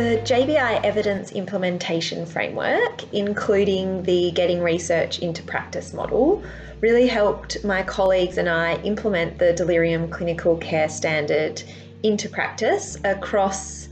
The JBI Evidence Implementation Framework, including the Getting Research into Practice model, really helped my colleagues and I implement the delirium clinical care standard into practice across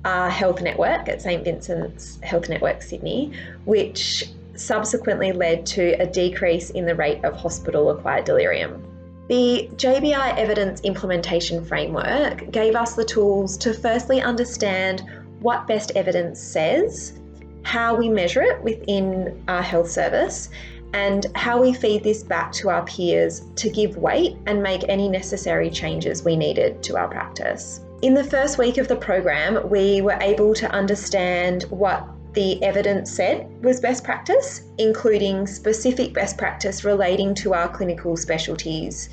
our health network at St Vincent's Health Network Sydney, which subsequently led to a decrease in the rate of hospital-acquired delirium. The JBI Evidence Implementation Framework gave us the tools to firstly understand what best evidence says, how we measure it within our health service, and how we feed this back to our peers to give weight and make any necessary changes we needed to our practice. In the first week of the program, we were able to understand what the evidence said was best practice, including specific best practice relating to our clinical specialties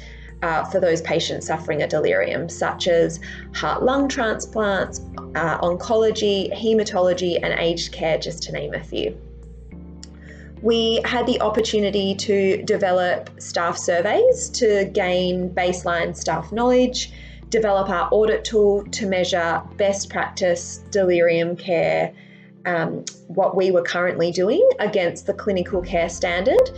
for those patients suffering a delirium, such as heart-lung transplants, oncology, haematology, and aged care, just to name a few. We had the opportunity to develop staff surveys to gain baseline staff knowledge, develop our audit tool to measure best practice delirium care, what we were currently doing against the clinical care standard.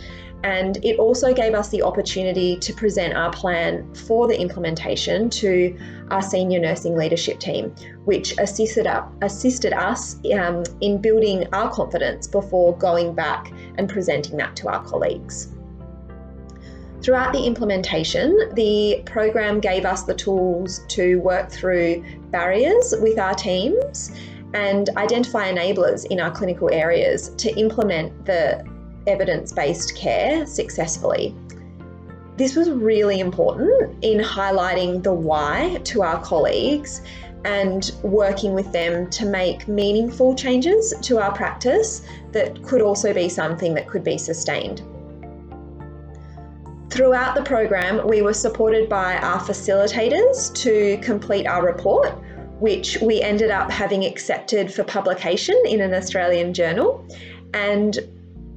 And it also gave us the opportunity to present our plan for the implementation to our senior nursing leadership team, which assisted us in building our confidence before going back and presenting that to our colleagues. Throughout the implementation, the program gave us the tools to work through barriers with our teams and identify enablers in our clinical areas to implement the evidence-based care successfully. This was really important in highlighting the why to our colleagues and working with them to make meaningful changes to our practice that could also be something that could be sustained. Throughout the program, we were supported by our facilitators to complete our report, which we ended up having accepted for publication in an Australian journal. And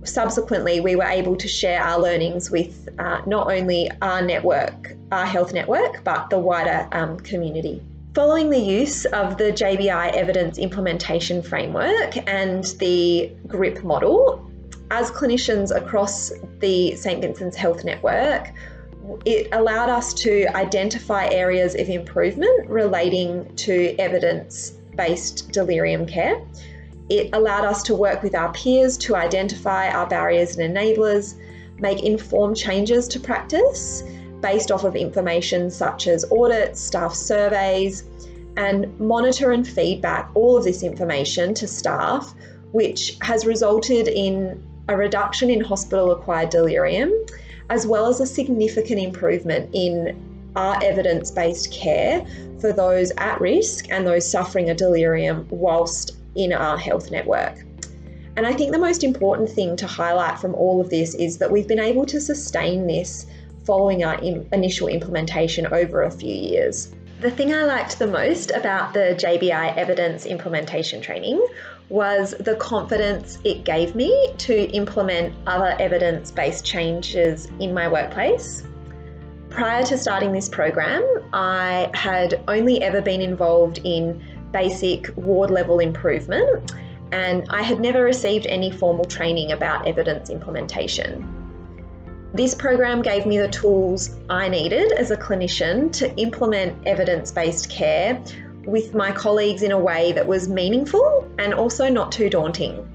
subsequently, we were able to share our learnings with not only our network, our health network, but the wider community. Following the use of the JBI Evidence Implementation Framework and the GRIP model, as clinicians across the St Vincent's Health Network, it allowed us to identify areas of improvement relating to evidence-based delirium care. It allowed us to work with our peers to identify our barriers and enablers, make informed changes to practice based off of information such as audits, staff surveys, and monitor and feedback all of this information to staff, which has resulted in a reduction in hospital-acquired delirium, as well as a significant improvement in our evidence-based care for those at risk and those suffering a delirium whilst in our health network. And I think the most important thing to highlight from all of this is that we've been able to sustain this following our initial implementation over a few years. The thing I liked the most about the JBI Evidence Implementation Training was the confidence it gave me to implement other evidence-based changes in my workplace. Prior to starting this program, I had only ever been involved in basic ward level improvement, and I had never received any formal training about evidence implementation. This program gave me the tools I needed as a clinician to implement evidence-based care with my colleagues in a way that was meaningful and also not too daunting.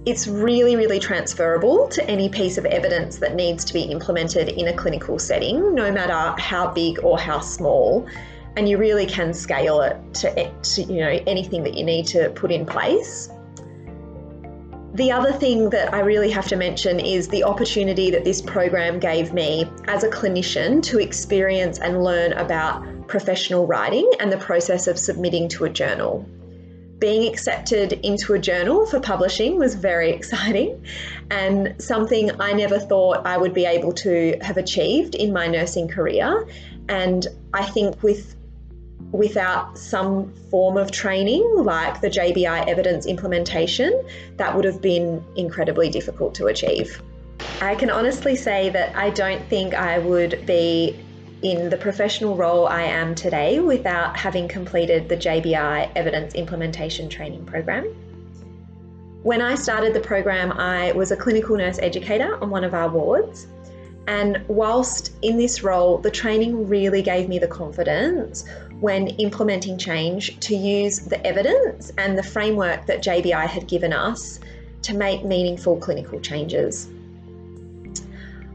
It's really, really transferable to any piece of evidence that needs to be implemented in a clinical setting, no matter how big or how small, and you really can scale it to anything that you need to put in place. The other thing that I really have to mention is the opportunity that this program gave me as a clinician to experience and learn about professional writing and the process of submitting to a journal. Being accepted into a journal for publishing was very exciting and something I never thought I would be able to have achieved in my nursing career. And I think without some form of training like the JBI evidence implementation, that would have been incredibly difficult to achieve. I can honestly say that I don't think I would be in the professional role I am today without having completed the JBI Evidence Implementation Training Program. When I started the program, I was a clinical nurse educator on one of our wards. And whilst in this role, the training really gave me the confidence when implementing change to use the evidence and the framework that JBI had given us to make meaningful clinical changes.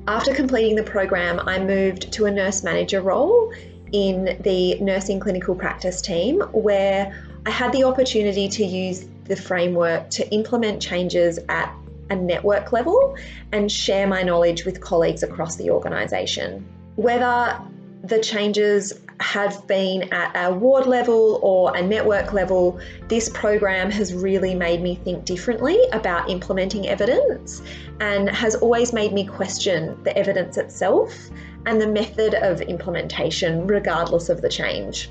After completing the program, I moved to a nurse manager role in the nursing clinical practice team, where I had the opportunity to use the framework to implement changes at a network level and share my knowledge with colleagues across the organisation. Whether the changes have been at a ward level or a network level, this program has really made me think differently about implementing evidence and has always made me question the evidence itself and the method of implementation, regardless of the change.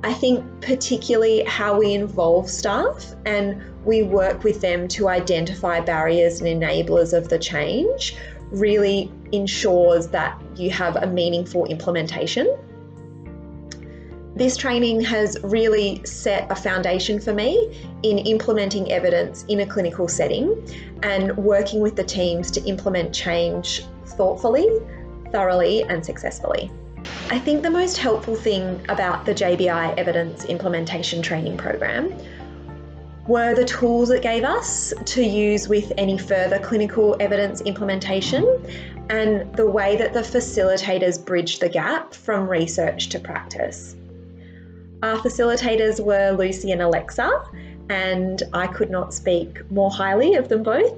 I think particularly how we involve staff and we work with them to identify barriers and enablers of the change really ensures that you have a meaningful implementation. This training has really set a foundation for me in implementing evidence in a clinical setting and working with the teams to implement change thoughtfully, thoroughly, and successfully. I think the most helpful thing about the JBI Evidence Implementation Training Program were the tools it gave us to use with any further clinical evidence implementation and the way that the facilitators bridged the gap from research to practice. Our facilitators were Lucy and Alexa, and I could not speak more highly of them both.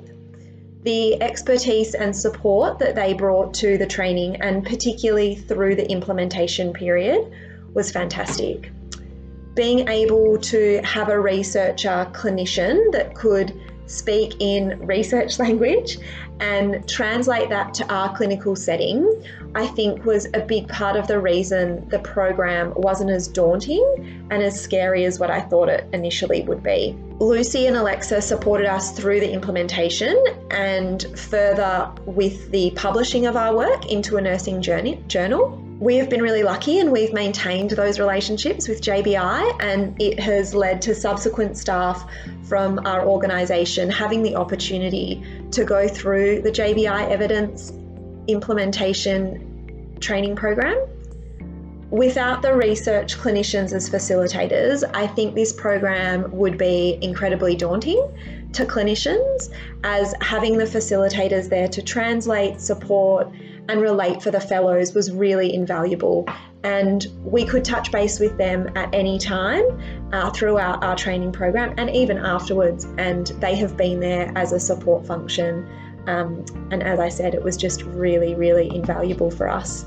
The expertise and support that they brought to the training, and particularly through the implementation period, was fantastic. Being able to have a researcher clinician that could speak in research language and translate that to our clinical setting, I think was a big part of the reason the program wasn't as daunting and as scary as what I thought it initially would be. Lucy and Alexa supported us through the implementation and further with the publishing of our work into a nursing journal. We have been really lucky and we've maintained those relationships with JBI, and it has led to subsequent staff from our organisation having the opportunity to go through the JBI Evidence Implementation Training Program. Without the research clinicians as facilitators, I think this program would be incredibly daunting to clinicians, as having the facilitators there to translate, support, and relate for the fellows was really invaluable. And we could touch base with them at any time throughout our training program and even afterwards, and they have been there as a support function. And as I said, it was just really, really invaluable for us.